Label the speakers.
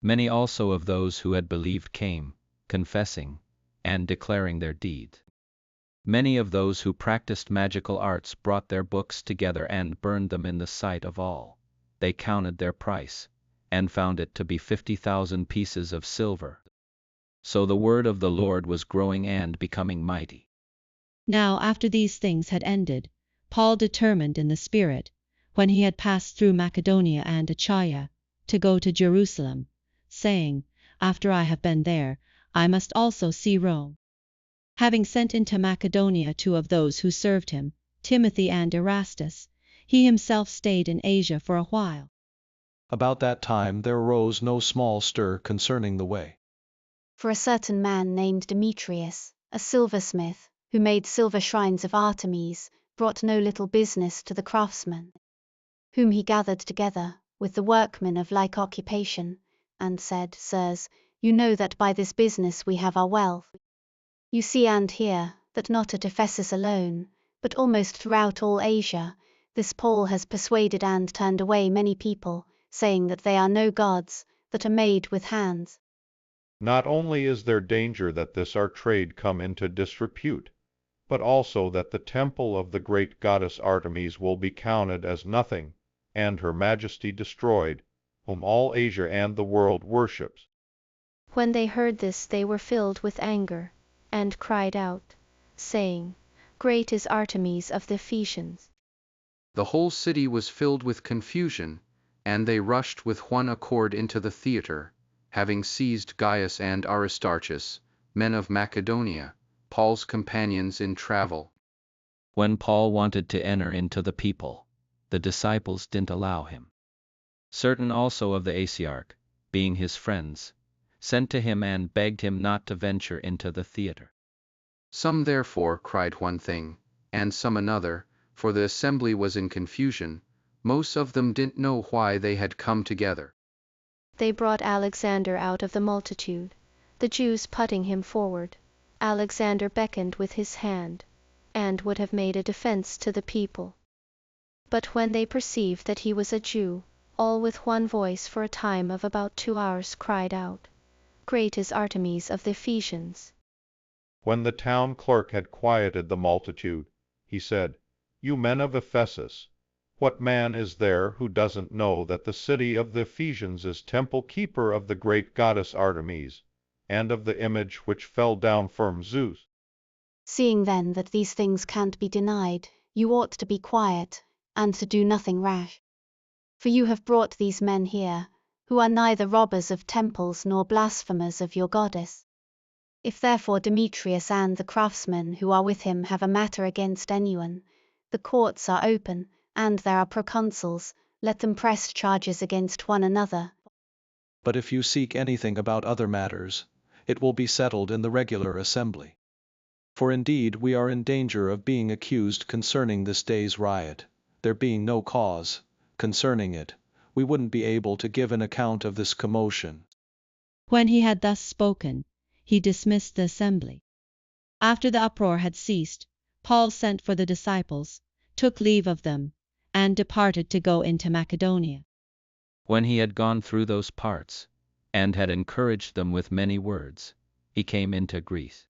Speaker 1: Many also of those who had believed came, confessing and declaring their deeds. Many of those who practiced magical arts brought their books together and burned them in the sight of all. They counted their price, and found it to be 50,000 pieces of silver. So the word of the Lord was growing and becoming mighty.
Speaker 2: Now after these things had ended, Paul determined in the Spirit, when he had passed through Macedonia and Achaia, to go to Jerusalem, saying, After I have been there, I must also see Rome. Having sent into Macedonia 2 of those who served him, Timothy and Erastus, he himself stayed in Asia for a while.
Speaker 3: About that time there arose no small stir concerning the way.
Speaker 4: For a certain man named Demetrius, a silversmith, who made silver shrines of Artemis, brought no little business to the craftsmen, whom he gathered together, with the workmen of like occupation, and said, Sirs, you know that by this business we have our wealth. You see and hear, that not at Ephesus alone, but almost throughout all Asia, this Paul has persuaded and turned away many people, saying that they are no gods, that are made with hands.
Speaker 5: Not only is there danger that this our trade come into disrepute, but also that the temple of the great goddess Artemis will be counted as nothing, and her majesty destroyed, whom all Asia and the world worships.
Speaker 6: When they heard this they were filled with anger, and cried out, saying, Great is Artemis of the Ephesians.
Speaker 7: The whole city was filled with confusion, and they rushed with one accord into the theater, having seized Gaius and Aristarchus, men of Macedonia, Paul's companions in travel.
Speaker 1: When Paul wanted to enter into the people, the disciples didn't allow him. Certain also of the Asiarch, being his friends, sent to him and begged him not to venture into the theater.
Speaker 7: Some therefore cried one thing, and some another, for the assembly was in confusion. Most of them didn't know why they had come together.
Speaker 6: They brought Alexander out of the multitude, the Jews putting him forward. Alexander beckoned with his hand, and would have made a defense to the people. But when they perceived that he was a Jew, all with one voice for a time of about 2 hours cried out, Great is Artemis of the Ephesians.
Speaker 5: When the town clerk had quieted the multitude, he said, You men of Ephesus, what man is there who doesn't know that the city of the Ephesians is temple keeper of the great goddess Artemis, and of the image which fell down from Zeus?
Speaker 4: Seeing then that these things can't be denied, you ought to be quiet, and to do nothing rash. For you have brought these men here, who are neither robbers of temples nor blasphemers of your goddess. If therefore Demetrius and the craftsmen who are with him have a matter against anyone, the courts are open, and there are proconsuls, let them press charges against one another.
Speaker 3: But if you seek anything about other matters, it will be settled in the regular assembly. For indeed we are in danger of being accused concerning this day's riot, there being no cause concerning it. We wouldn't be able to give an account of this commotion.
Speaker 2: When he had thus spoken, he dismissed the assembly. After the uproar had ceased, Paul sent for the disciples, took leave of them, and departed to go into Macedonia.
Speaker 1: When he had gone through those parts, and had encouraged them with many words, he came into Greece.